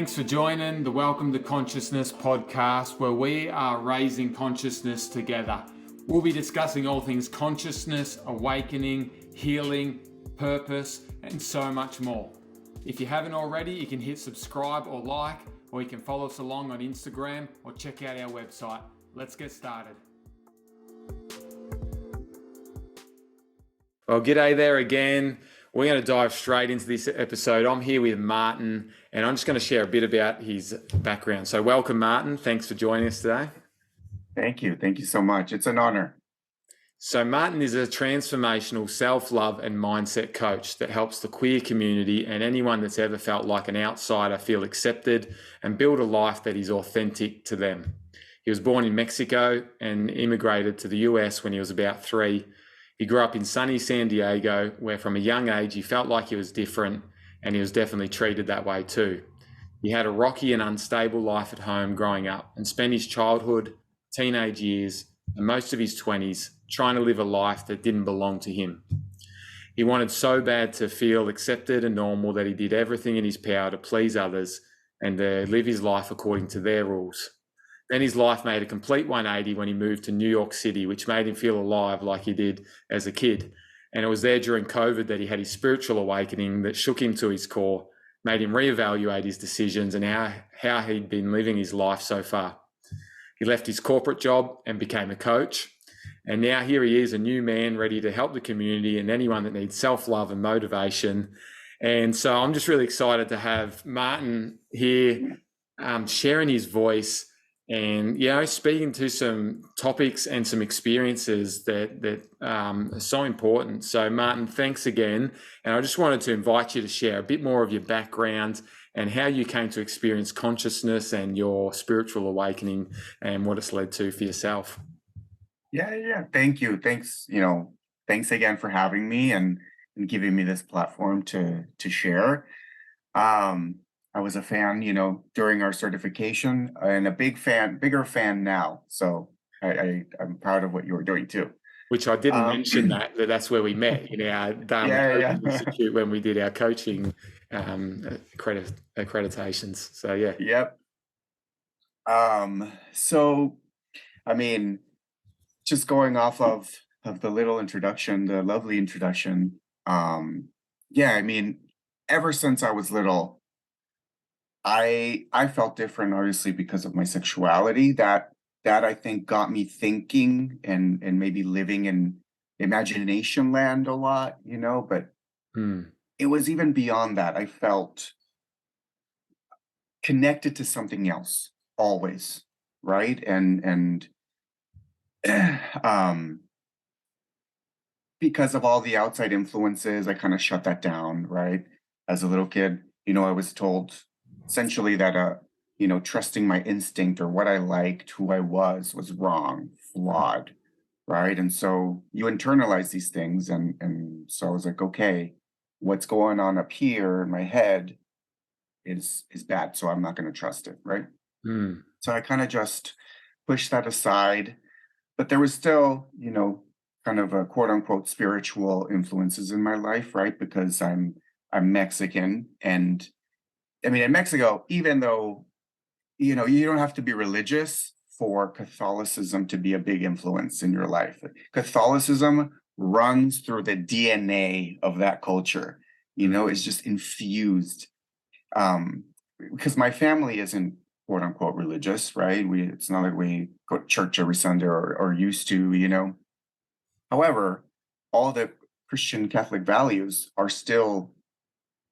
Thanks for joining the Welcome to Consciousness podcast, where we are raising consciousness together. We'll be discussing all things consciousness, awakening, healing, purpose, and so much more. If you haven't already, you can hit subscribe or like, or you can follow us along on Instagram or check out our website. Let's get started. Well, g'day there again. We're going to dive straight into this episode. I'm here with Martin, and I'm just going to share a bit about his background. So welcome, Martin. Thanks for joining us today. Thank you. Thank you so much. It's an honor. So Martin is a transformational self-love and mindset coach that helps the queer community and anyone that's ever felt like an outsider feel accepted and build a life that is authentic to them. He was born in Mexico and immigrated to the US when he was about 3. He grew up in sunny San Diego, where from a young age he felt like he was different, and he was definitely treated that way too. He had a rocky and unstable life at home growing up and spent his childhood, teenage years, and most of his 20s trying to live a life that didn't belong to him. He wanted so bad to feel accepted and normal that he did everything in his power to please others and to live his life according to their rules. Then his life made a complete 180 when he moved to New York City, which made him feel alive like he did as a kid. And it was there during COVID that he had his spiritual awakening that shook him to his core, made him reevaluate his decisions and how he'd been living his life so far. He left his corporate job and became a coach. And now here he is, a new man ready to help the community and anyone that needs self-love and motivation. And so I'm just really excited to have Martin here sharing his voice and, speaking to some topics and some experiences that are so important. So, Martin, thanks again. And I just wanted to invite you to share a bit more of your background and how you came to experience consciousness and your spiritual awakening and what it's led to for yourself. Yeah. Thank you. Thanks. Thanks again for having me and giving me this platform to share. I was a fan, during our certification, and a bigger fan now. So I'm proud of what you were doing too. Which I didn't mention that's where we met in our Coaching Institute when we did our coaching accreditations. So yeah. Yep. So, just going off of the little introduction, the lovely introduction. Ever since I was little, I felt different, obviously, because of my sexuality. That I think got me thinking and maybe living in imagination land a lot, but it was even beyond that. I felt connected to something else always, right? And because of all the outside influences, I kind of shut that down, right? As a little kid, I was told essentially that trusting my instinct or what I liked, who I was wrong, flawed, right? And so you internalize these things, and so I was like, okay, what's going on up here in my head is bad, so I'm not going to trust it, right? So I kind of just pushed that aside, but there was still, kind of a quote unquote spiritual influences in my life, right? Because I'm Mexican, and in Mexico, even though, you don't have to be religious for Catholicism to be a big influence in your life. Catholicism runs through the DNA of that culture, it's just infused. Because my family isn't quote unquote religious, right? It's not like we go to church every Sunday or used to, However, all the Christian Catholic values are still,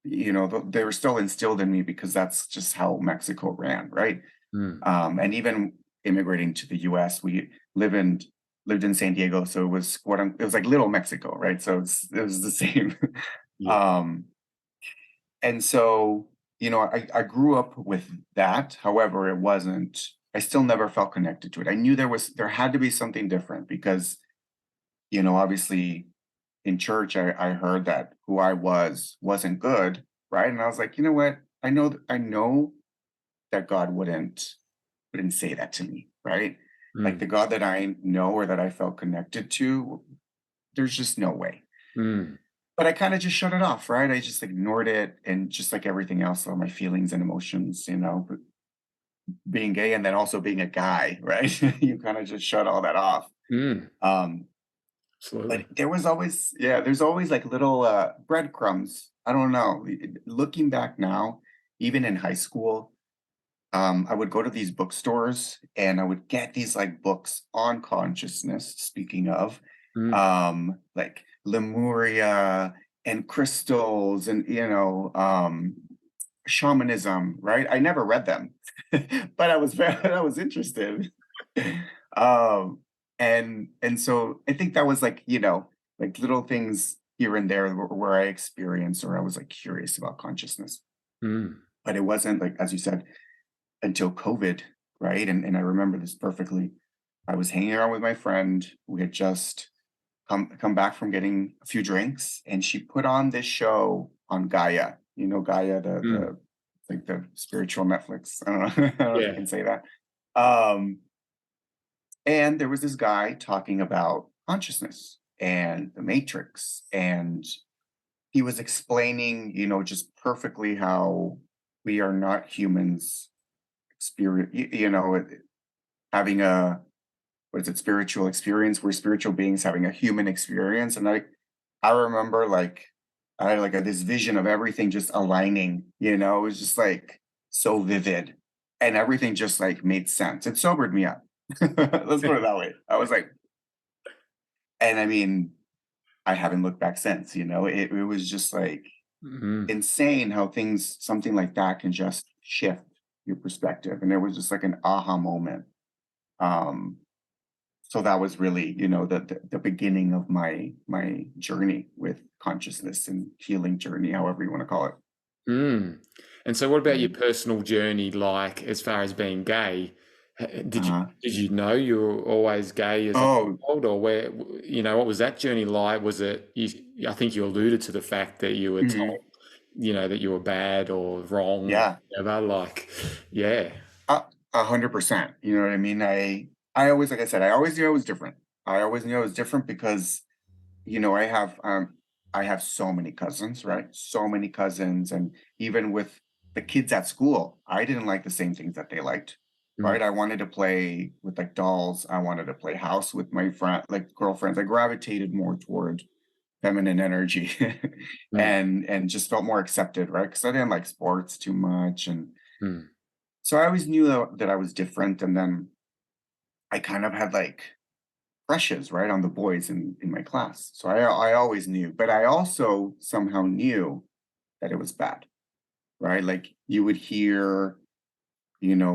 they were still instilled in me because that's just how Mexico ran, right? And even immigrating to the US, we lived in San Diego, so it was like little Mexico, right? So it was the same. Yeah. And so, I grew up with that. However, I still never felt connected to it. I knew there had to be something different because, obviously in church, I heard that who I wasn't good, right? And I was like, you know what? I know that God wouldn't say that to me, right? Like the God that I know or that I felt connected to, there's just no way. but I kind of just shut it off, right? I just ignored it, and just like everything else, all my feelings and emotions, but being gay and then also being a guy, right? You kind of just shut all that off. Mm, Um, but absolutely. there was always, yeah, there's always like little breadcrumbs. I don't know. Looking back now, even in high school, I would go to these bookstores and I would get these like books on consciousness, speaking of, Mm, like Lemuria and crystals and, shamanism, right? I never read them, but I was interested. um, and so I think that was like, like little things here and there where I experienced or I was like curious about consciousness. mm, But it wasn't like, as you said, until COVID, right? And I remember this perfectly. I was hanging out with my friend. We had just come back from getting a few drinks, and she put on this show on Gaia. You know Gaia, mm. the like the spiritual Netflix. I don't know, I don't know if you Yeah. can say that. Um, and there was this guy talking about consciousness and the matrix, and he was explaining, just perfectly how we are not humans spirit, having a what is it, spiritual experience. We're spiritual beings having a human experience. And I remember like I had like this vision of everything just aligning, it was just like so vivid. And everything just like made sense. It sobered me up. Let's put it that way. I was like, and I mean, I haven't looked back since, it was just like Mm, insane how something like that can just shift your perspective. And it was just like an aha moment. Um, so that was really, the beginning of my journey with consciousness and healing journey, however you want to call it. mm. And so, what about your Mm. personal journey, like as far as being gay? Did you Uh, did you know you were always gay as a oh, child, or where what was that journey like? Was it I think you alluded to the fact that you were mhm, told, that you were bad or wrong or yeah, whatever. Like, yeah. 100%. You know what I mean? I always, like I said, I always knew I was different. I always knew I was different because I have so many cousins, right? So many cousins, and even with the kids at school, I didn't like the same things that they liked, Mm, right? I wanted to play with like dolls. I wanted to play house with my friend, like girlfriends. I gravitated more toward feminine energy, mm, and just felt more accepted, right? Because I didn't like sports too much, and mm, so I always knew that I was different. And then I kind of had like crushes, right, on the boys in my class. So I always knew, but I also somehow knew that it was bad, right? Like you would hear,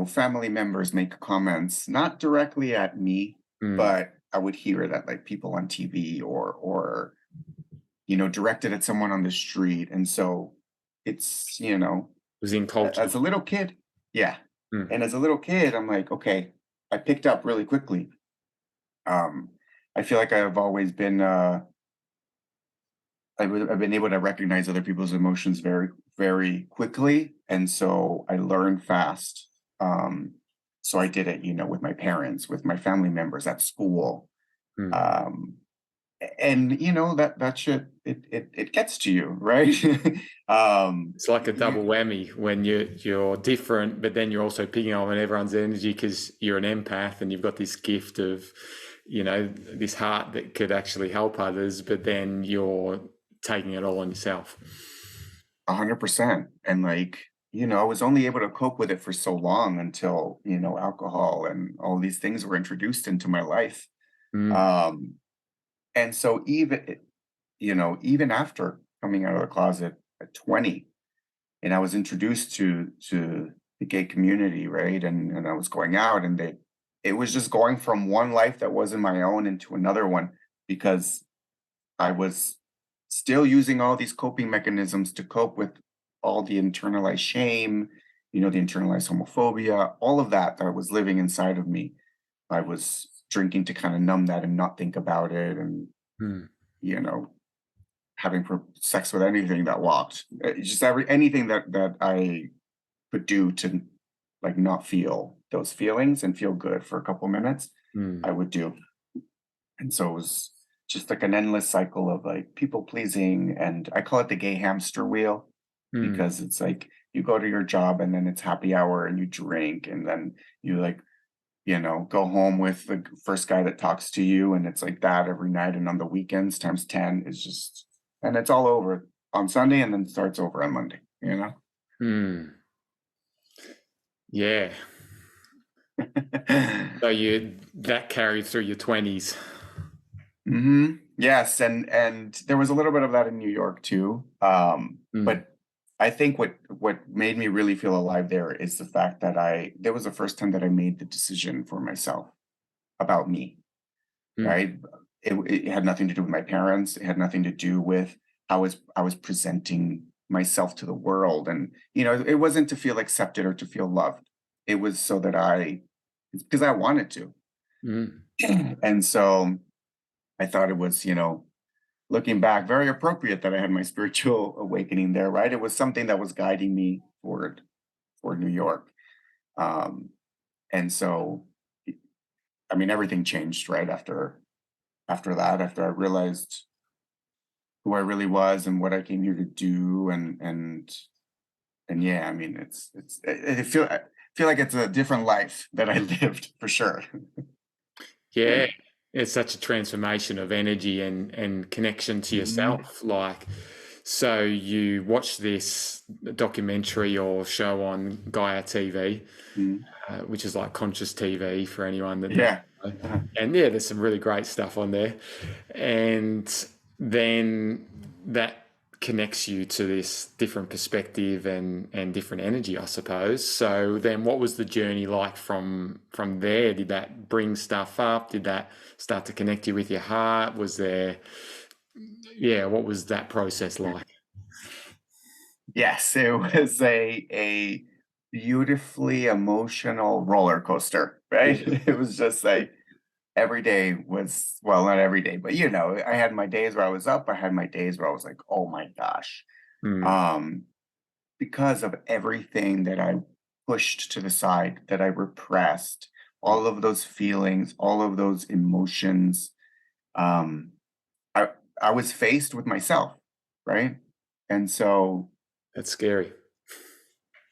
family members make comments, not directly at me, mm. but I would hear that like people on TV or directed at someone on the street. And so it's, Was in culture. as a little kid, yeah. Mm, And as a little kid, I'm like, okay, I picked up really quickly. Um, I feel like I've always been I've been able to recognize other people's emotions very, very quickly, and so I learned fast. Um, so I did it, with my parents, with my family members at school, mm. um, and that shit it gets to you, right? It's like a You, double whammy when you're different, but then you're also picking up on everyone's energy because you're an empath and you've got this gift of, this heart that could actually help others, but then you're taking it all on yourself. 100%, and like I was only able to cope with it for so long until alcohol and all these things were introduced into my life. Mm, Um, And so even after coming out of the closet at 20, and I was introduced to the gay community, right? And I was going out, and it was just going from one life that wasn't my own into another one, because I was still using all these coping mechanisms to cope with all the internalized shame, the internalized homophobia, all of that was living inside of me. I was drinking to kind of numb that and not think about it, and mm, you know having sex with anything that walked. Just anything that I could do to like not feel those feelings and feel good for a couple minutes, mm. I would do. And so it was. just like an endless cycle of like people pleasing, and I call it the gay hamster wheel Mm. because it's like you go to your job and then it's happy hour and you drink and then you like, go home with the first guy that talks to you, and it's like that every night, and on the weekends times 10 is just, and it's all over on Sunday and then starts over on Monday, you know? Mm. Yeah. So that carried through your 20s. Yes, and there was a little bit of that in New York too. Mm. But I think what made me really feel alive there is the fact that I there was the first time that I made the decision for myself about me, Mm. right? It had nothing to do with my parents. It had nothing to do with how I was presenting myself to the world, and it wasn't to feel accepted or to feel loved. It was so that it's because I wanted to, Mm. and so I thought it was, looking back, very appropriate that I had my spiritual awakening there, right? It was something that was guiding me forward for New York. Um, and so, I mean, everything changed right after that, after I realized who I really was and what I came here to do, and yeah, I mean, I feel like it's a different life that I lived for sure. Yeah, it's such a transformation of energy and connection to Mhm. yourself. Like, so you watch this documentary or show on Gaia TV, Mhm. which is like conscious TV for anyone that doesn't Yeah. know. Uh-huh. And yeah, there's some really great stuff on there. And then that connects you to this different perspective and different energy, I suppose. So then what was the journey like from there? Did that bring stuff up? Did that start to connect you with your heart? Was there, yeah, what was that process like? Yes, it was a beautifully emotional roller coaster, right? Yeah. It was just like every day was, well, not every day, but I had my days where I was up, I had my days where I was like, "Oh my gosh." Mm, Um, because of everything that I pushed to the side, that I repressed, mm. all of those feelings, all of those emotions, um, I I was faced with myself, right? And so That's scary.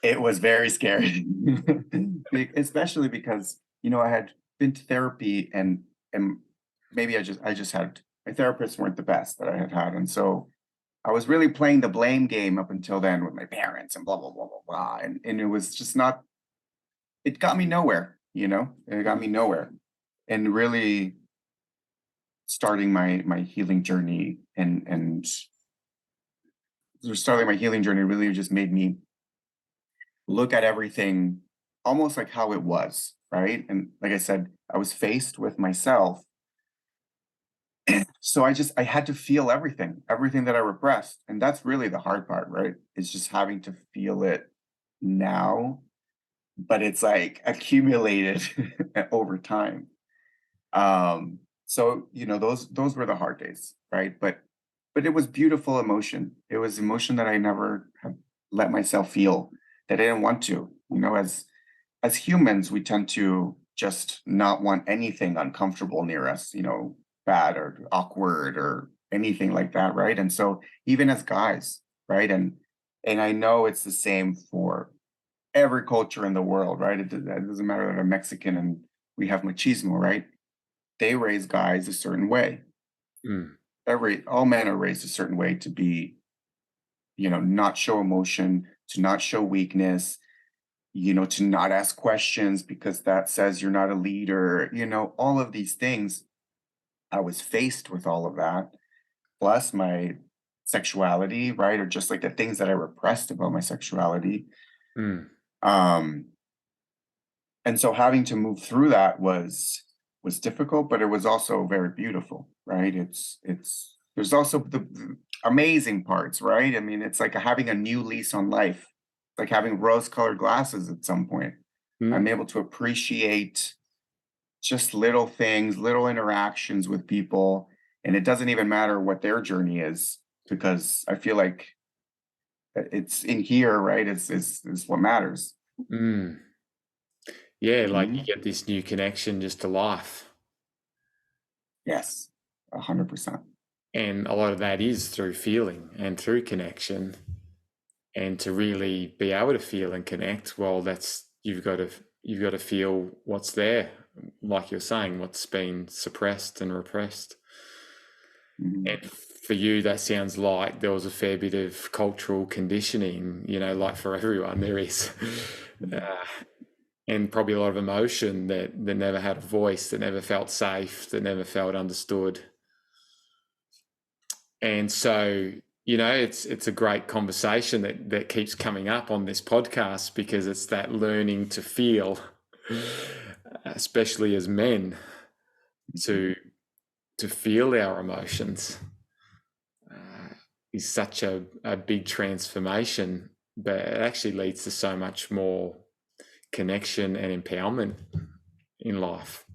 it was very scary, especially because I had been to therapy, and maybe I just had my therapists weren't the best that I had had, and so I was really playing the blame game up until then with my parents and blah blah blah blah blah, and it was just not. It got me nowhere, It got Mm. me nowhere, and really starting my healing journey, and starting my healing journey really just made me look at everything almost like how it was, right? And like I said, I was faced with myself. So I had to feel everything that I repressed. And that's really the hard part, right? It's just having to feel it now, but it's like accumulated over time. So those were the hard days, right? But it was beautiful emotion. It was emotion that I never have let myself feel, that I didn't want to. As humans, we tend to just not want anything uncomfortable near us, bad or awkward or anything like that, right? And so even as guys, right? And I know it's the same for every culture in the world, right? It doesn't matter that I'm Mexican and we have machismo, right? They raise guys a certain way. Mm. All men are raised a certain way to be, not show emotion, to not show weakness, to not ask questions because that says you're not a leader, all of these things. I was faced with all of that, plus my sexuality, right? Or just like the things that I repressed about my sexuality. Mm. Um, and so having to move through that was difficult, but it was also very beautiful, right? It's there's also the amazing parts, right? I mean, it's like having a new lease on life, like having rose-colored glasses at some point. I'm Mm. able to appreciate just little things, little interactions with people, and it doesn't even matter what their journey is because I feel like it's in here, right? It's what matters. Mm. Yeah, like you Mhm. get this new connection just to life. Yes. 100%. And a lot of that is through feeling and through connection. And to really be able to feel and connect, well, that's you've got to feel what's there, like you're saying, what's been suppressed and repressed. Mhm. And for you, that sounds like there was a fair bit of cultural conditioning, like for everyone there is. Uh, and probably a lot of emotion that never had a voice, that never felt safe, that never felt understood. And so, it's a great conversation that keeps coming up on this podcast, because it's that learning to feel, especially as men, to feel our emotions, is such a big transformation, but it actually leads to so much more connection and empowerment in life.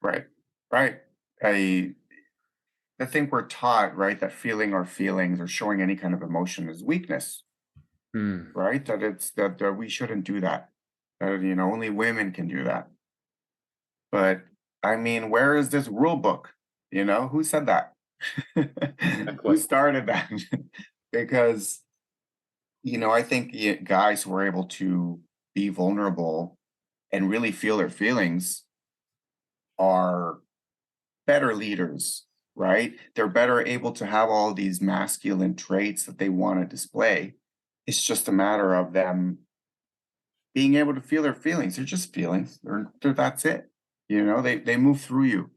Right. Right. I think we're taught, right, that feeling our feelings or showing any kind of emotion is weakness, Mm, right? That it's that we shouldn't do that. That, only women can do that. But I mean, where is this rule book? Who said that? Who exactly. started that? Because, I think guys who are able to be vulnerable and really feel their feelings are better leaders, right? They're better able to have all these masculine traits that they want to display. It's just a matter of them being able to feel their feelings. They're just feelings. That's it. They move through you.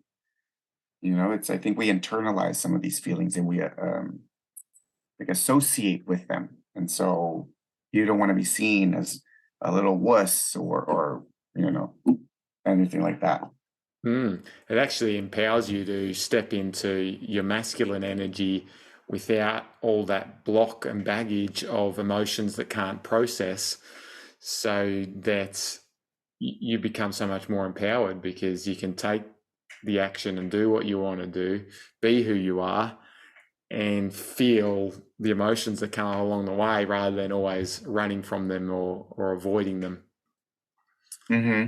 It's I think we internalize some of these feelings and we like associate with them, and so you don't want to be seen as a little wuss or you know anything like that. It actually empowers you to step into your masculine energy without all that block and baggage of emotions that can't process, so that you become so much more empowered, because you can take the action and do what you want to do, be who you are, and feel the emotions that come along the way, rather than always running from them or avoiding them. Hmm.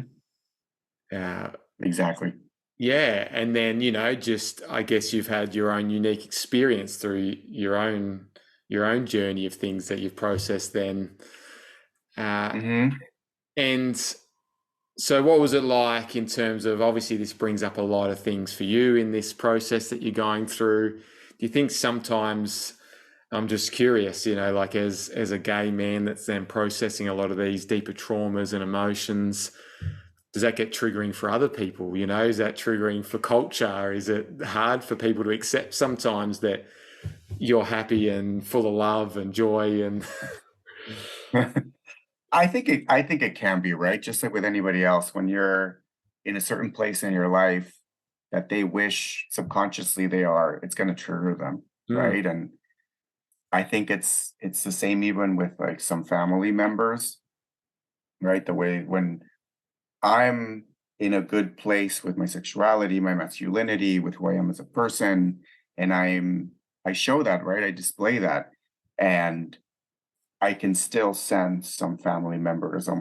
Uh, Exactly. yeah, and then just I guess you've had your own unique experience through your own journey of things that you've processed. Then, uh, Hmm. and so, what was it like in terms of, obviously this brings up a lot of things for you in this process that you're going through. Do you think sometimes, I'm just curious, like as a gay man that's then processing a lot of these deeper traumas and emotions, does that get triggering for other people? Is that triggering for culture? Is it hard for people to accept sometimes that you're happy and full of love and joy and I think it can be right, just like with anybody else. When you're in a certain place in your life that they wish subconsciously they are, it's going to trigger them, Mm, right? And I think it's the same even with like some family members, right? The way when I'm in a good place with my sexuality, my masculinity, with who I am as a person, and I show that, right? I display that, and I can still sense some family members. I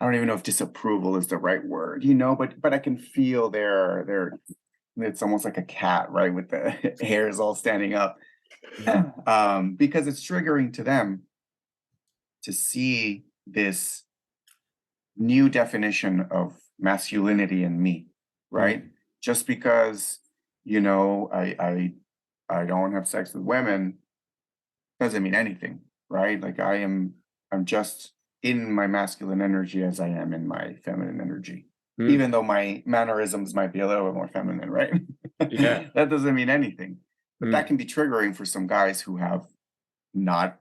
don't even know if disapproval is the right word, but I can feel their. It's almost like a cat, right, with the hairs all standing up, because it's triggering to them to see this new definition of masculinity in me, right? mm, Just because I don't have sex with women doesn't mean anything, right? Like I'm just in my masculine energy as I am in my feminine energy. mm, Even though my mannerisms might be a little bit more feminine, right? yeah, That doesn't mean anything. But that mm, can be triggering for some guys who have not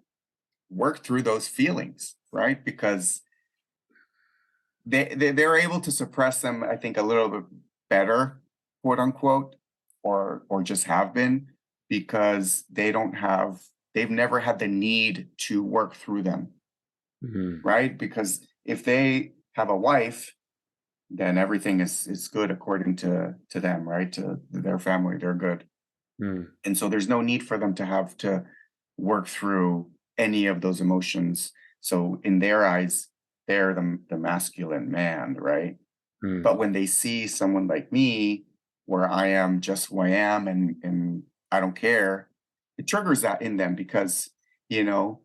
worked through those feelings, right? Because they're able to suppress them, I think, a little bit better, quote unquote, or just have been, because they've never had the need to work through them, mm, right? Because if they have a wife, then everything is good according to them, right? To their family, they're good. mm, And so there's no need for them to have to work through any of those emotions. So in their eyes, they're the masculine man, right? mm, But when they see someone like me, where I am just who I am and I don't care, it triggers that in them because, you know,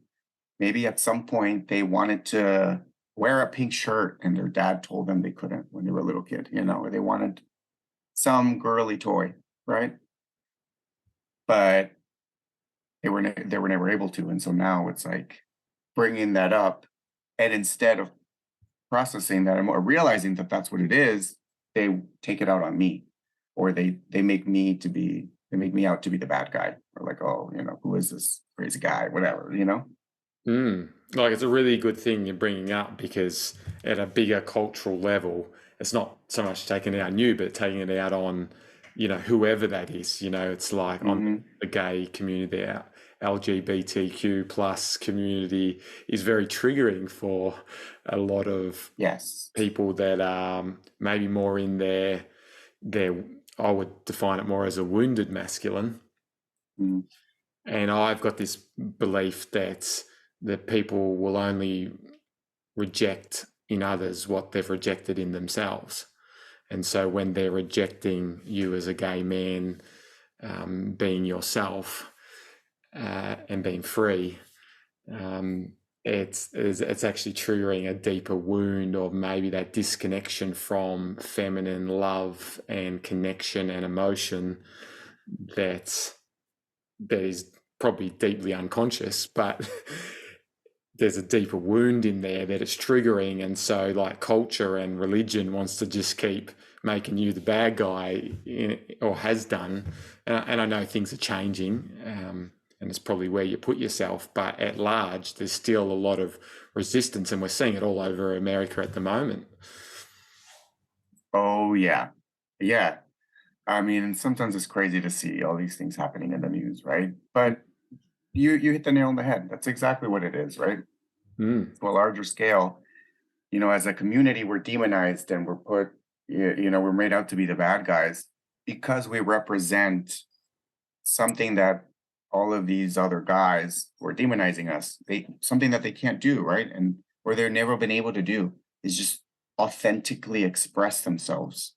maybe at some point they wanted to wear a pink shirt and their dad told them they couldn't when they were a little kid, or they wanted some girly toy, right? But they were never able to, and so now it's like bringing that up, and instead of processing that or realizing that that's what it is, they take it out on me, or they make me out to be the bad guy, or like, oh, who is this crazy guy, whatever. Like it's a really good thing you're bringing up because at a bigger cultural level, it's not so much taking it out on you, but taking it out on, whoever that is. It's like on Hmm. the gay community, the LGBTQ plus community is very triggering for a lot of Yes. people that are maybe more in their I would define it more as a wounded masculine. Mm. And I've got this belief that people will only reject in others what they've rejected in themselves. And so when they're rejecting you as a gay man, being yourself and being free, it's actually triggering a deeper wound of maybe that disconnection from feminine love and connection and emotion that is probably deeply unconscious, but there's a deeper wound in there that it's triggering. And so like culture and religion wants to just keep making you the bad guy or has done. And I know things are changing, and it's probably where you put yourself, but at large, there's still a lot of resistance, and we're seeing it all over America at the moment. Oh yeah. Yeah. I mean, sometimes it's crazy to see all these things happening in the news, right? But you hit the nail on the head. That's exactly what it is, right? Mm. To a larger scale, as a community, we're demonized and we're put, we're made out to be the bad guys because we represent something that all of these other guys who are demonizing us, something that they can't do, right? And or they've never been able to do is just authentically express themselves.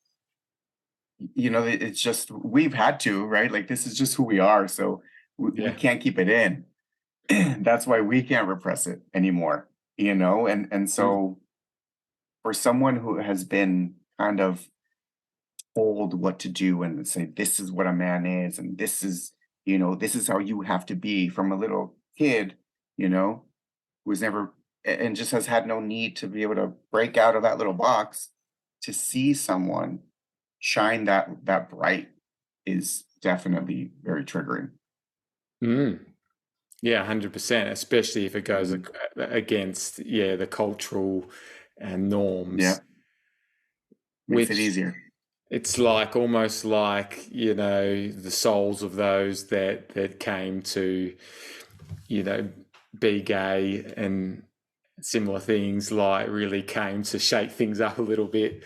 It's just we've had to, right? Like this is just who we are, so we Yeah. can't keep it in. That's why we can't repress it anymore, and Mm. so for someone who has been kind of told what to do and say this is what a man is and this is how you have to be from a little kid, who's never and just has had no need to be able to break out of that little box to see someone shine that bright is definitely very triggering. Mm. Yeah, 100%, especially if it goes Mhm. against, the cultural norms, Yeah, makes it which easier. it's like almost like, the souls of those that came to, you know, be gay and similar things, like really came to shake things up a little bit.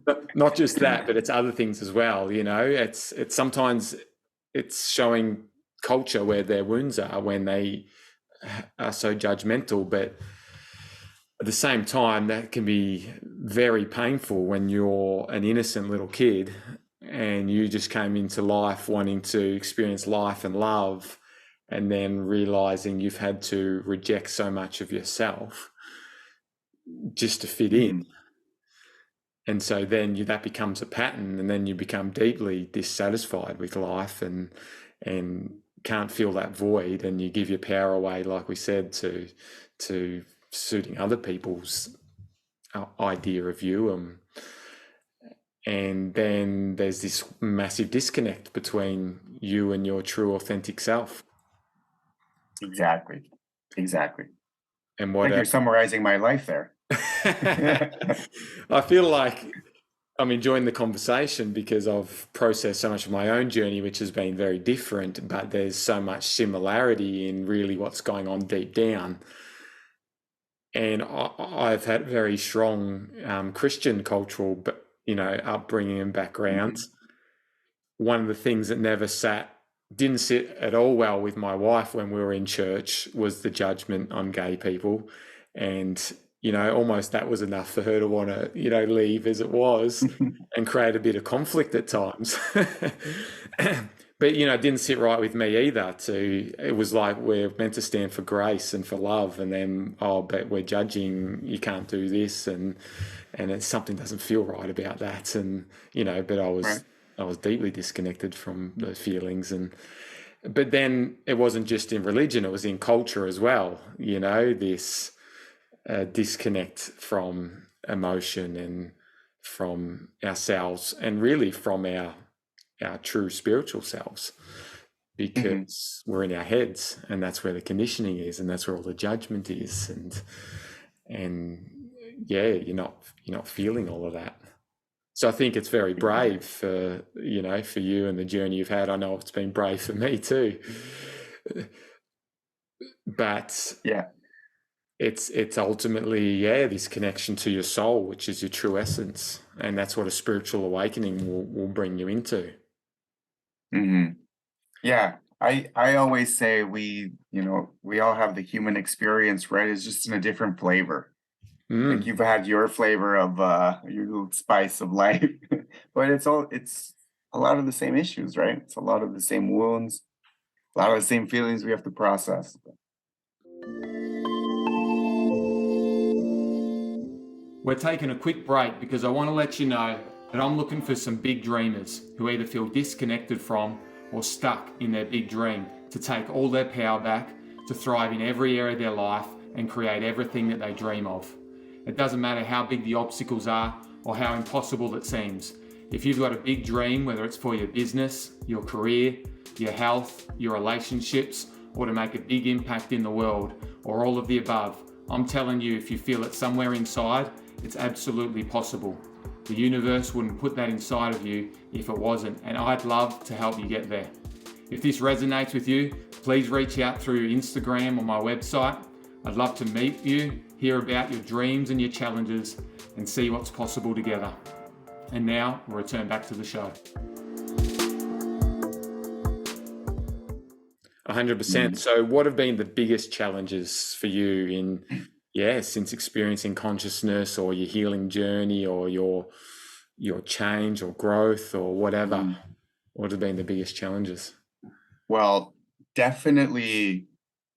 But not just that, but it's other things as well, It's sometimes it's showing culture where their wounds are when they are so judgmental, but at the same time, that can be very painful when you're an innocent little kid and you just came into life wanting to experience life and love, and then realizing you've had to reject so much of yourself just to fit in. Mhm. And so then that becomes a pattern, and then you become deeply dissatisfied with life and can't fill that void, and you give your power away, like we said, to suiting other people's idea of you. And then there's this massive disconnect between you and your true authentic self. Exactly. Exactly. And I what think you're summarizing my life there. I feel like I'm enjoying the conversation because I've processed so much of my own journey, which has been very different, but there's so much similarity in really what's going on deep down. And I've had very strong Christian cultural, but upbringing and Mhm. backgrounds. One of the things that didn't sit at all well with my wife when we were in church was the judgment on gay people, and almost that was enough for her to want to, leave as it was and create a bit of conflict at times. But, it didn't sit right with me either. It was like we're meant to stand for grace and for love, and then, oh, but we're judging, you can't do this, and something doesn't feel right about that. And, but Right. I was deeply disconnected from those feelings. But then it wasn't just in religion, it was in culture as well, this disconnect from emotion and from ourselves, and really from our true spiritual selves, Hmm. because we're in our heads, and that's where the conditioning is, and that's where all the judgment is, and yeah, you're not feeling all of that. So I think it's very Exactly. brave for you and the journey you've had. I know it's been brave for me too, but Yeah. it's ultimately, yeah, this connection to your soul, which is your true essence, and that's what a spiritual awakening will bring you into. Hmm. Yeah. I always say we all have the human experience, right? It's just in a different flavor. Like Mm. you've had your flavor of your little spice of life, but it's a lot of the same issues, right? It's a lot of the same wounds, a lot of the same feelings we have to process. We're taking a quick break because I want to let you know that I'm looking for some big dreamers who either feel disconnected from or stuck in their big dream to take all their power back, to thrive in every area of their life and create everything that they dream of. It doesn't matter how big the obstacles are or how impossible it seems. If you've got a big dream, whether it's for your business, your career, your health, your relationships, or to make a big impact in the world, or all of the above, I'm telling you, if you feel it somewhere inside, it's absolutely possible. The universe wouldn't put that inside of you if it wasn't, and I'd love to help you get there. If this resonates with you, please reach out through Instagram or my website. I'd love to meet you, hear about your dreams and your challenges, and see what's possible together. And now we'll return back to the show. 100%. Mhm. So, what have been the biggest challenges for you since experiencing consciousness, or your healing journey, or your change or growth or whatever? Mhm. What have been the biggest challenges? Well, definitely,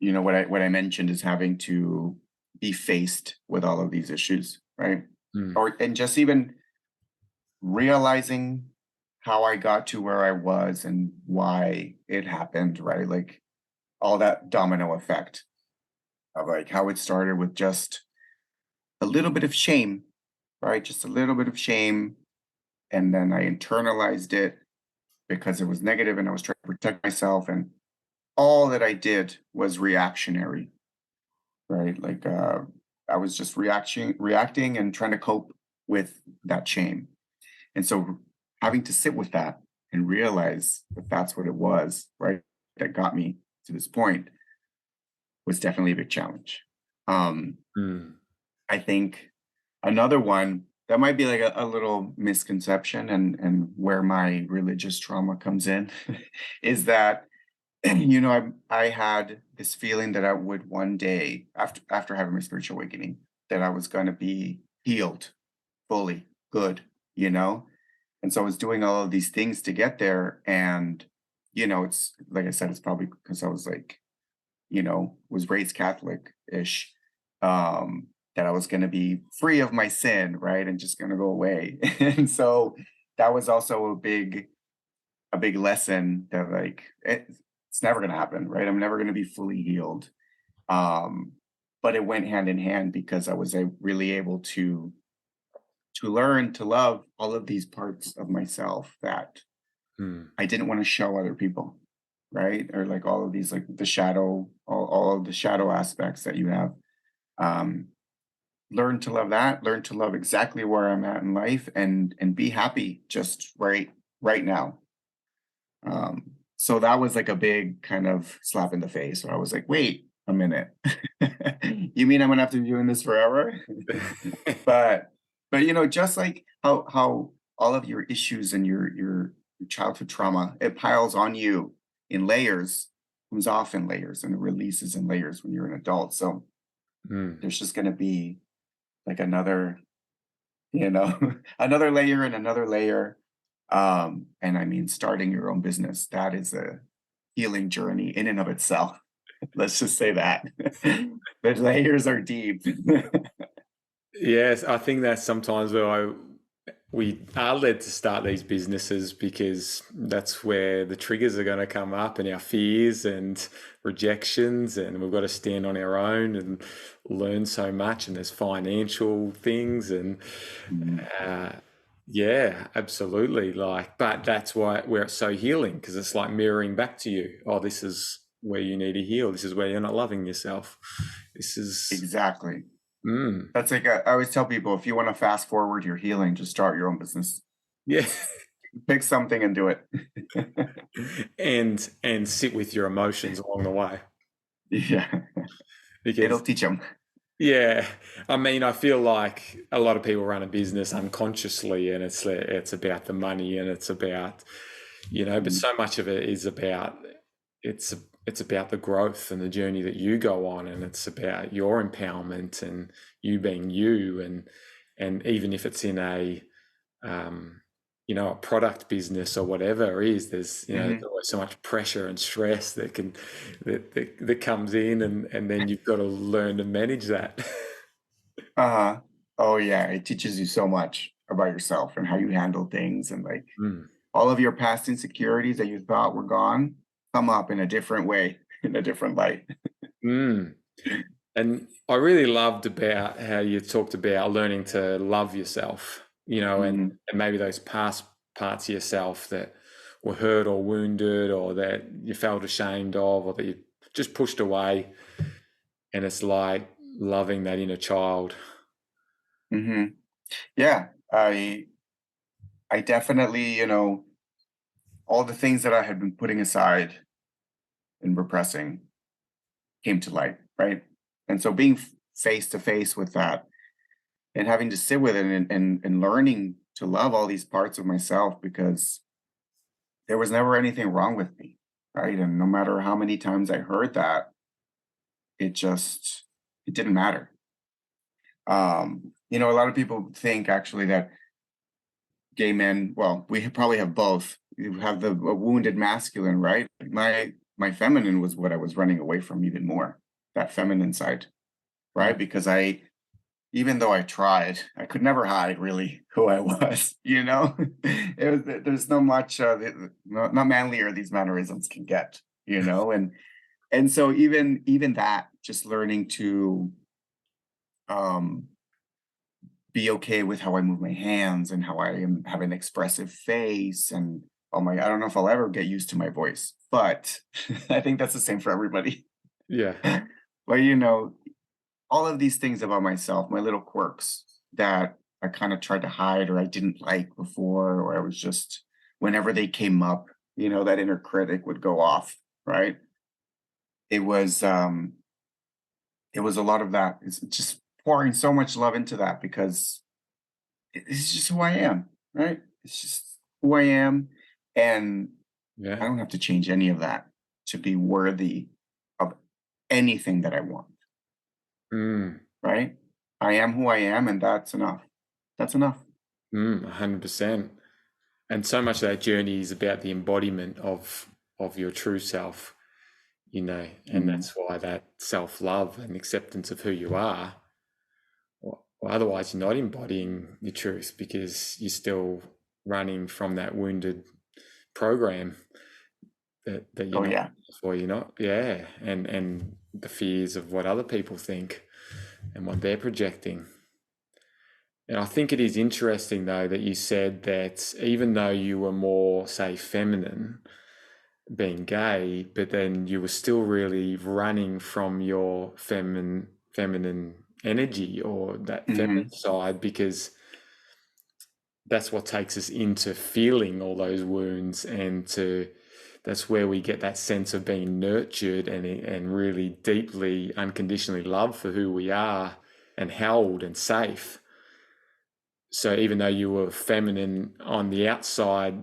what I mentioned is having to be faced with all of these issues, right? Mm, Or and just even realizing how I got to where I was and why it happened, right? Like all that domino effect of like how it started with just a little bit of shame, right? Just a little bit of shame. And then I internalized it because it was negative and I was trying to protect myself. And all that I did was reactionary, right? Like I was just reacting and trying to cope with that shame. And so having to sit with that and realize that that's what it was, right? That got me to this point was definitely a big challenge. Um, mm, I think another one that might be like a little misconception and where my religious trauma comes in is that I had this feeling that I would one day after having my spiritual awakening that I was going to be healed fully, good, you know? And so I was doing all of these things to get there. And, it's like I said, it's probably because I was like, was raised Catholic-ish, that I was going to be free of my sin, right? And just going to go away. And so that was also a big lesson that like it's never going to happen, right? I'm never going to be fully healed. Um, but it went hand in hand because I was really able to learn to love all of these parts of myself that mm. I didn't want to show other people, right? Or like all of these, like the shadow, all of the shadow aspects that you have. Um, Learn to love that. Learn to love exactly where I'm at in life, and be happy just right now. So that was like a big kind of slap in the face. Where I was like, wait a minute, you mean I'm gonna have to be doing this forever? but just like how all of your issues and your childhood trauma, it piles on you in layers, comes off in layers, and it releases in layers when you're an adult. So Mm, there's just going to be like another, you know, another layer and another layer. And I mean, starting your own business, that is a healing journey in and of itself. Let's just say that. The layers are deep. Yes, I think that's sometimes where we are led to start these businesses because that's where the triggers are going to come up, and our fears and rejections, and we've got to stand on our own and learn so much. And there's financial things, and Mhm. uh, yeah, absolutely. Like, but that's why where it's so healing, because it's like mirroring back to you. Oh, this is where you need to heal. This is where you're not loving yourself. This is, Exactly. mm, That's like I always tell people, if you want to fast forward your healing, just start your own business. yeah. Pick something and do it. And sit with your emotions along the way, Yeah, it'll because teach them. yeah, I mean, I feel like a lot of people run a business unconsciously, and it's about the money, and it's about, but so much of it is about, it's it's about the growth and the journey that you go on, and it's about your empowerment and you being you, and even if it's in um, a product business or whatever it is, there's Hmm. always so much pressure and stress that comes in, and then you've got to learn to manage that. Uh-huh. Oh yeah, it teaches you so much about yourself and how you handle things, and like Mm. all of your past insecurities that you thought were gone come up in a different way, in a different light. Mm. And I really loved about how you talked about learning to love yourself, Mhm. and maybe those past parts of yourself that were hurt or wounded, or that you felt ashamed of, or that you just pushed away. And it's like loving that inner child. Mhm. Yeah, I definitely, all the things that I had been putting aside and repressing came to light, right? And so being face to face with that and having to sit with it, and learning to love all these parts of myself, because there was never anything wrong with me, right? And no matter how many times I heard that, it didn't matter. A lot of people think actually that gay men, well, we probably have both. You have the a wounded masculine, right? My feminine was what I was running away from even more. That feminine side, Mm. right? Because even though I tried, I could never hide really who I was. There's no much not manlier these mannerisms can get. And so even that, just learning to um be okay with how I move my hands and how have an expressive face, and I don't know if I'll ever get used to my voice, but I think that's the same for everybody. Yeah. But all of these things about myself, my little quirks that I kind of tried to hide or I didn't like before, or I was just whenever they came up, that inner critic would go off, right? It was it was a lot of that. It's just pouring so much love into that, because it's just who I am, right? It's just who I am. And I Yeah. don't have to change any of that to be worthy of anything that I want, Mm. right? I am who I am, and that's enough. That's enough. 100%. And so much of that journey is about the embodiment of your true self, and Mm. that's why that self-love and acceptance of who you are. Well, otherwise, you're not embodying your truth, because you're still running from that wounded program that you're Oh, not, yeah. or you're not, yeah, and the fears of what other people think and what they're projecting. And I think it is interesting, though, that you said that even though you were more, say, feminine, being gay, but then you were still really running from your feminine energy, or that feminine Hmm. side, because that's what takes us into feeling all those wounds, and to that's where we get that sense of being nurtured, and really deeply unconditionally loved for who we are, and held and safe. So even though you were feminine on the outside,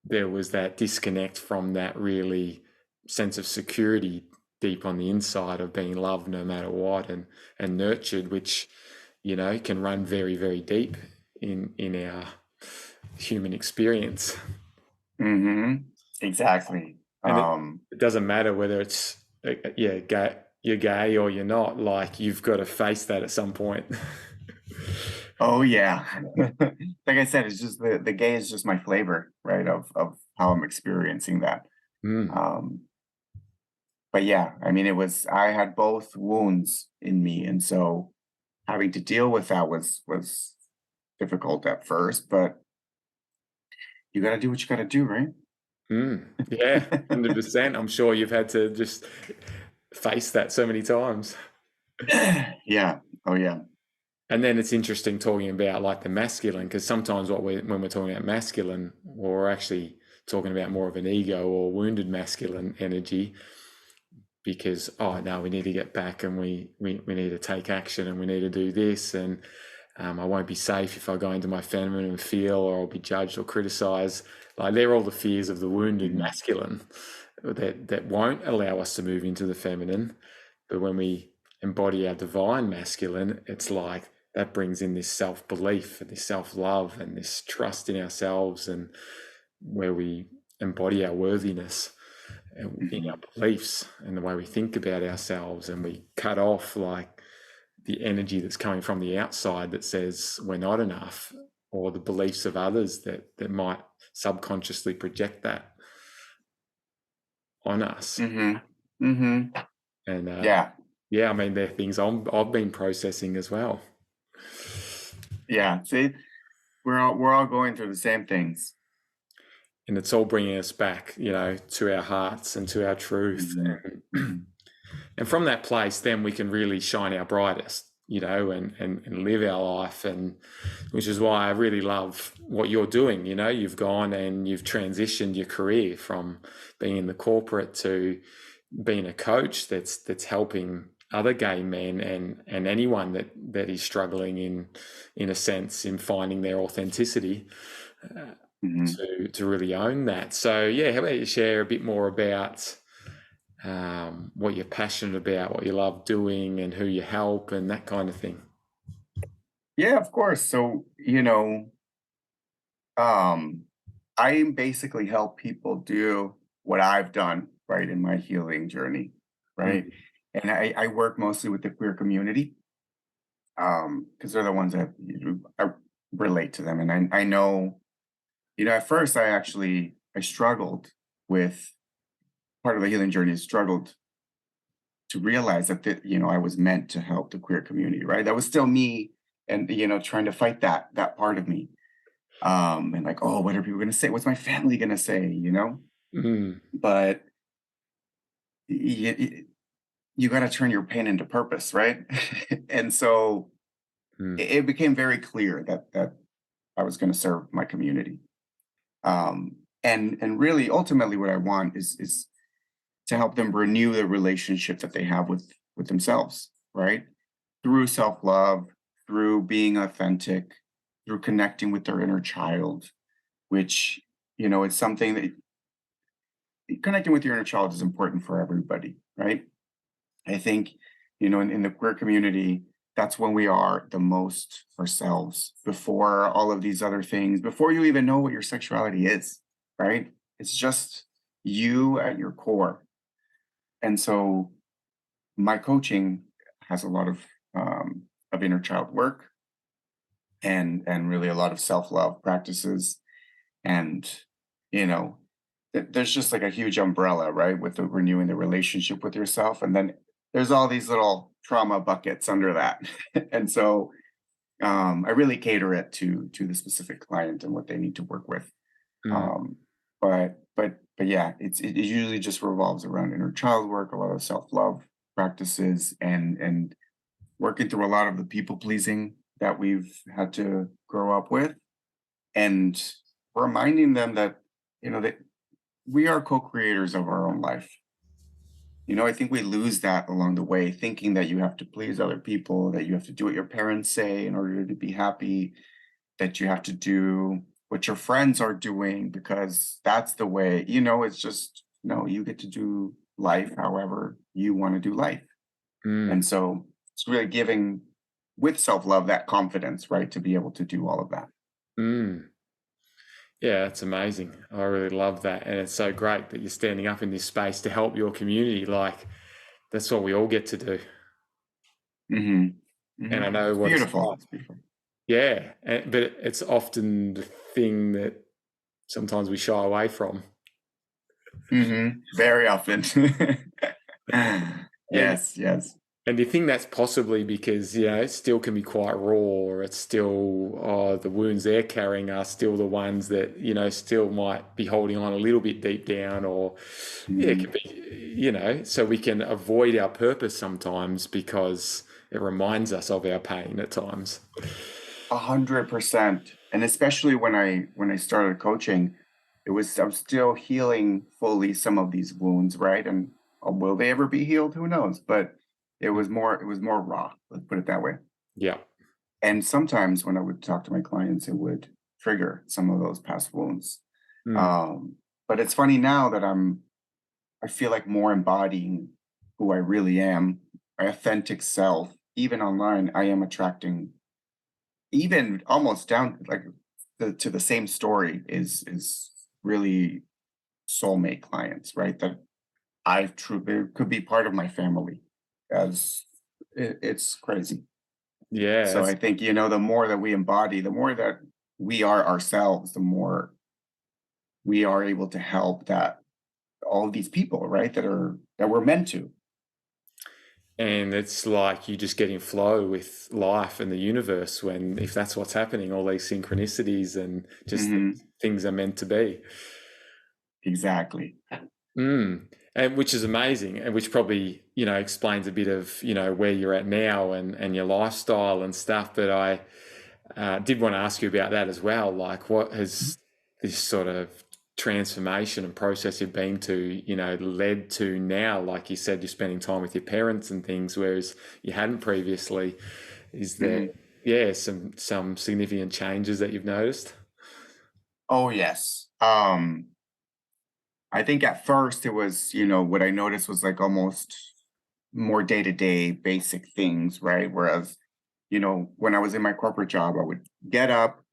there was that disconnect from that really sense of security deep on the inside of being loved no matter what, and nurtured, which can run very, very deep in our human experience. Exactly. And it doesn't matter whether it's you're gay or you're not. Like, you've got to face that at some point. Oh yeah. Like I said, it's just the gay is just my flavor, right? Of how I'm experiencing that. Mm, Um, but yeah, I mean, I had both wounds in me, and so having to deal with that was difficult at first, but you got to do what you got to do, right? yeah, 100%. I'm sure you've had to just face that so many times. Yeah. Oh yeah. And then it's interesting talking about like the masculine, because sometimes when we're talking about masculine, we're actually talking about more of an ego or wounded masculine energy, because, oh no, we need to get back, and we need to take action, and we need to do this, and I won't be safe if I go into my feminine feel, or I'll be judged or criticized. Like, they're all the fears of the wounded Mhm. masculine that won't allow us to move into the feminine. But when we embody our divine masculine, it's like that brings in this self-belief and this self-love and this trust in ourselves, and where we embody our worthiness in our Mhm. beliefs and the way we think about ourselves, and we cut off like the energy that's coming from the outside that says we're not enough, or the beliefs of others that might subconsciously project that on us. Mhm. Mhm. And Yeah. yeah, I mean, they're things I've been processing as well. Yeah. See, we're all going through the same things. And it's all bringing us back, to our hearts and to our truth. Mhm. Mhm. And from that place, then we can really shine our brightest, and live our life. And which is why I really love what you're doing. You've gone and you've transitioned your career from being in the corporate to being a coach that's helping other gay men and anyone that is struggling in a sense in finding their authenticity, Mhm. to really own that. So yeah, how about you share a bit more about what you're passionate about, what you love doing, and who you help, and that kind of thing. Yeah, of course. So, um, I basically help people do what I've done, right, in my healing journey, right? Mm, And I work mostly with the queer community, because they're the ones that I relate to them. And I know, at first I struggled with part of the healing journey, struggled to realize that, I was meant to help the queer community, right? That was still me, and, trying to fight that part of me. And like, oh, what are people going to say? What's my family going to say? mm, But you got to turn your pain into purpose, right? And so mm, it became very clear that I was going to serve my community. And really, ultimately, what I want is to help them renew the relationship that they have with themselves, right? Through self love, through being authentic, through connecting with their inner child, which it's something that connecting with your inner child is important for everybody, right? I think, in the queer community, that's when we are the most ourselves before all of these other things, before you even know what your sexuality is, right? It's just you at your core. And so my coaching has a lot of inner child work and really a lot of self-love practices. And, you know, there's just like a huge umbrella, right? With the renewing the relationship with yourself. And then there's all these little trauma buckets under that. And so I really cater it to the specific client and what they need to work with. mm, Um, but yeah, it usually just revolves around inner child work, a lot of self-love practices, and working through a lot of the people pleasing that we've had to grow up with, and reminding them that that we are co-creators of our own life. I think we lose that along the way, thinking that you have to please other people, that you have to do what your parents say in order to be happy, that you have to do what your friends are doing because that's the way. It's just no, you get to do life however you want to do life. And mm, so it's really giving. with self-love, that confidence, right, to be able to do all of that. Mm. Yeah, it's amazing. I really love that. And it's so great that you're standing up in this space to help your community. Like, that's what we all get to do. Mhm. And I Mhm. know It's what it's beautiful. like. It's beautiful. Yeah. But it's often the thing that sometimes we shy away from. Mhm. Very often. And Yes, yes. And do you think that's possibly because, it still can be quite raw, or it's still, the wounds they're carrying are still the ones that, still might be holding on a little bit deep down, or, yeah, it Mhm. can be, so we can avoid our purpose sometimes because it reminds us of our pain at times. 100%. And especially when I started coaching, I'm still healing fully some of these wounds, right? And will they ever be healed? Who knows? But it was more raw, let's put it that way. Yeah. And sometimes when I would talk to my clients, it would trigger some of those past wounds. Mm. Um, but it's funny now that I feel like more embodying who I really am, my authentic self. Even online, I am attracting even almost down like to the same story is really soulmate clients, right? That I've true they could be part of my family. As it's crazy. Yeah. So I think, the more that we embody, the more that we are ourselves, the more we are able to help that all of these people, right, that we're meant to. And it's like you just get in flow with life and the universe when, if that's what's happening, all these synchronicities and just Hmm. things are meant to be. Exactly. Mm. And which is amazing, and which probably, explains a bit of, where you're at now and your lifestyle and stuff. But I did want to ask you about that as well. Like, what has this sort of transformation and process you've been to, led to now? Like you said, you're spending time with your parents and things, whereas you hadn't previously. Is there, Hmm. yeah, some significant changes that you've noticed? Oh yes. I think at first it was, what I noticed was like almost more day to day basic things, right? Whereas, when I was in my corporate job, I would get up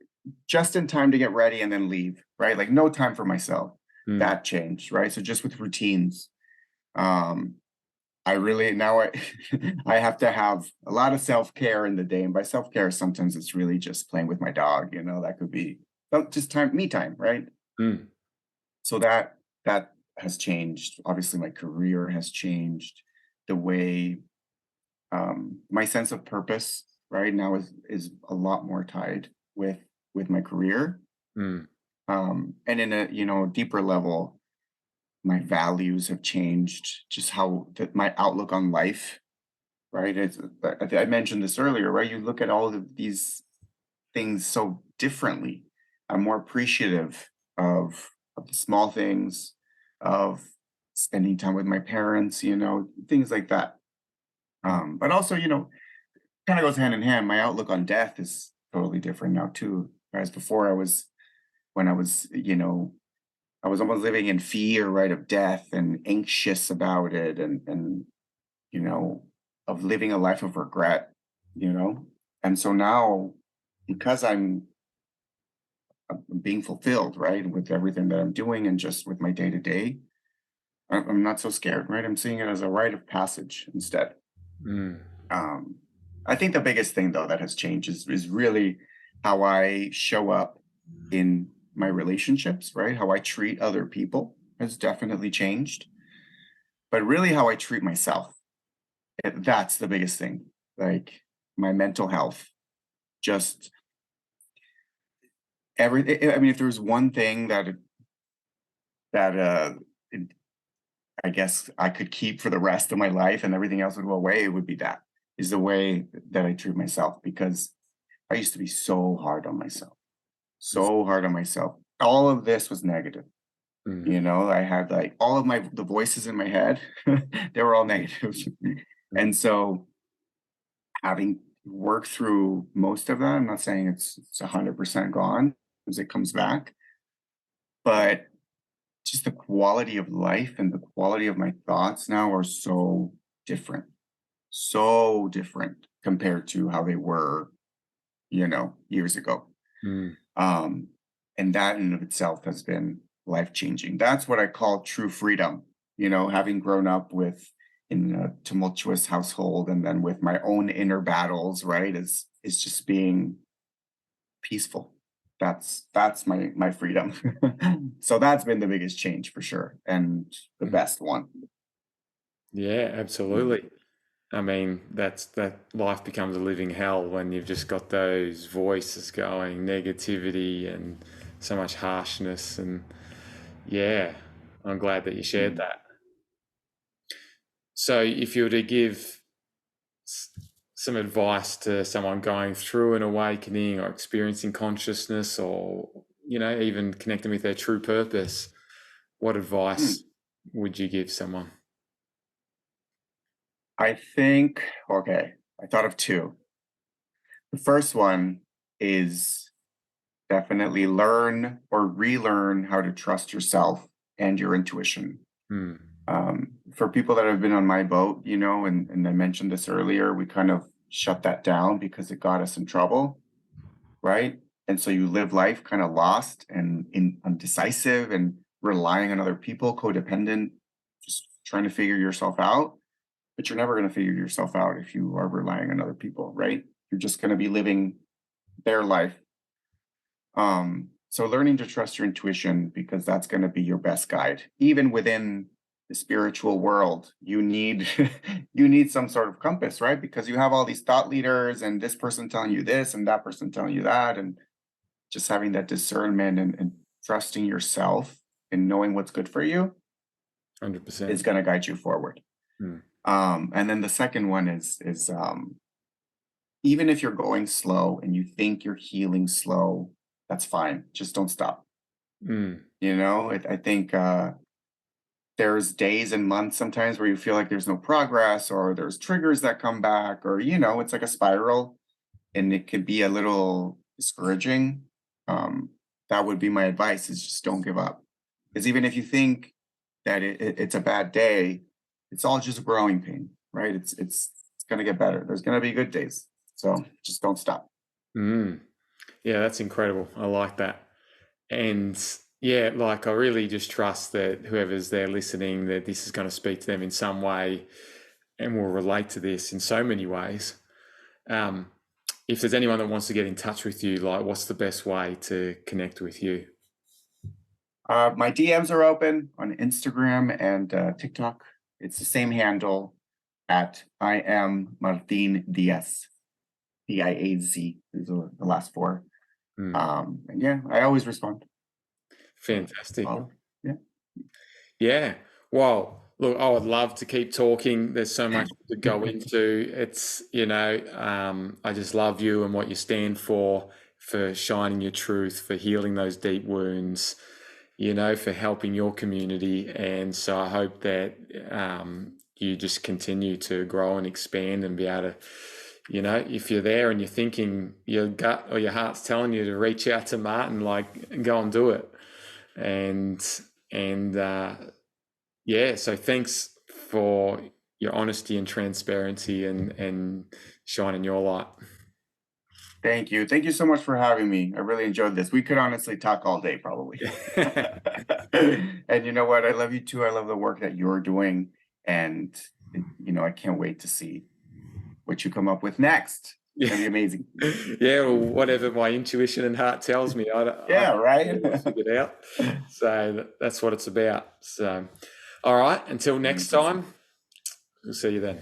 just in time to get ready and then leave, right? Like no time for myself. Mm. That changed, right? So just with routines, um, I really now I I have to have a lot of self care in the day, and by self care, sometimes it's really just playing with my dog. That could be just time, me time, right? Mm. So that has changed. Obviously, my career has changed. The way my sense of purpose right now is a lot more tied with my career, Mm. and in a deeper level, my values have changed. Just how that my outlook on life, right? I mentioned this earlier, right? You look at all of these things so differently. I'm more appreciative of the small things, of spending time with my parents, things like that. Mm. But also, kind of goes hand in hand. My outlook on death is totally different now too. Whereas before, when I was, I was almost living in fear, right, of death and anxious about it, and you know, of living a life of regret, you know. And so now, because I'm being fulfilled, right, with everything that I'm doing and just with my day to day, I'm not so scared, right? I'm seeing it as a rite of passage instead. Mm. Um, I think the biggest thing though that has changed is really how I show up in my relationships, right? How I treat other people has definitely changed, but really how I treat myself. That's the biggest thing. Like my mental health, just I mean, if there was one thing that it- I guess I could keep for the rest of my life and everything else would go away, it would be that is the way that I treat myself because I used to be so hard on myself, so hard on myself. All of this was negative. Mm. I had like all of the voices in my head, they were all negative. And so having worked through most of that, I'm not saying it's 100% gone as it comes back, but just the quality of life and the quality of my thoughts now are so different, so different. compared to how they were, years ago. Mm. Um, and that in of itself has been life changing. That's what I call true freedom. Having grown up in a tumultuous household and then with my own inner battles, right, is just being peaceful. That's my freedom. So that's been the biggest change for sure, and the Mm. best one. Yeah, Mm. absolutely. I mean, that life becomes a living hell when you've just got those voices going, negativity and so much harshness. And yeah, I'm glad that you shared Mm. that. So if you were to give s- some advice to someone going through an awakening or experiencing consciousness or, even connecting with their true purpose, what Mm. advice would you give someone? I think, okay, I thought of two. The first one is definitely learn or relearn how to trust yourself and your intuition. Hmm. For people that have been on my boat, and I mentioned this earlier, we kind of shut that down because it got us in trouble, right? And so you live life kind of lost and undecisive and relying on other people, codependent, just trying to figure yourself out. But you're never going to figure yourself out if you are relying on other people, right? You're just going to be living their life. So learning to trust your intuition because that's going to be your best guide. Even within the spiritual world, you need you need some sort of compass, right? Because you have all these thought leaders and this person telling you this and that person telling you that, and just having that discernment and trusting yourself and knowing what's good for you is 100%. going to guide you forward. Hmm. And then the second one is even if you're going slow and you think you're healing slow, that's fine. Just don't stop. Mm. I think there's days and months sometimes where you feel like there's no progress or there's triggers that come back or, it's like a spiral and it could be a little discouraging. Um, that would be my advice is just don't give up. Because even if you think that it's a bad day, it's all just growing pain, right? It's going to get better. There's going to be good days. So just don't stop. Mm. Yeah, that's incredible. I like that. And yeah, like I really just trust that whoever's there listening, that this is going to speak to them in some way and will relate to this in so many ways. Um, if there's anyone that wants to get in touch with you, like what's the best way to connect with you? My DMs are open on Instagram and TikTok. It's the same handle at I am Martin Diaz, Diaz. These are the last four. Mm. And yeah, I always respond. So, Fantastic. yeah. Yeah. Well, look, I would love to keep talking. There's so much to go into. It's, I just love you and what you stand for shining your truth, for healing those deep wounds, for helping your community. And so I hope that you just continue to grow and expand and be able to, if you're there and you're thinking your gut or your heart's telling you to reach out to Martin, like go and do it. And yeah, so thanks for your honesty and transparency and shining your light. Thank you. Thank you so much for having me. I really enjoyed this. We could honestly talk all day, probably. And you know what? I love you too. I love the work that you're doing. And, I can't wait to see what you come up with next. It's going to be amazing. Yeah, well, whatever my intuition and heart tells me, I Yeah, right? figured out. So that's what it's about. So, all right, until next Amazing. time, we'll see you then.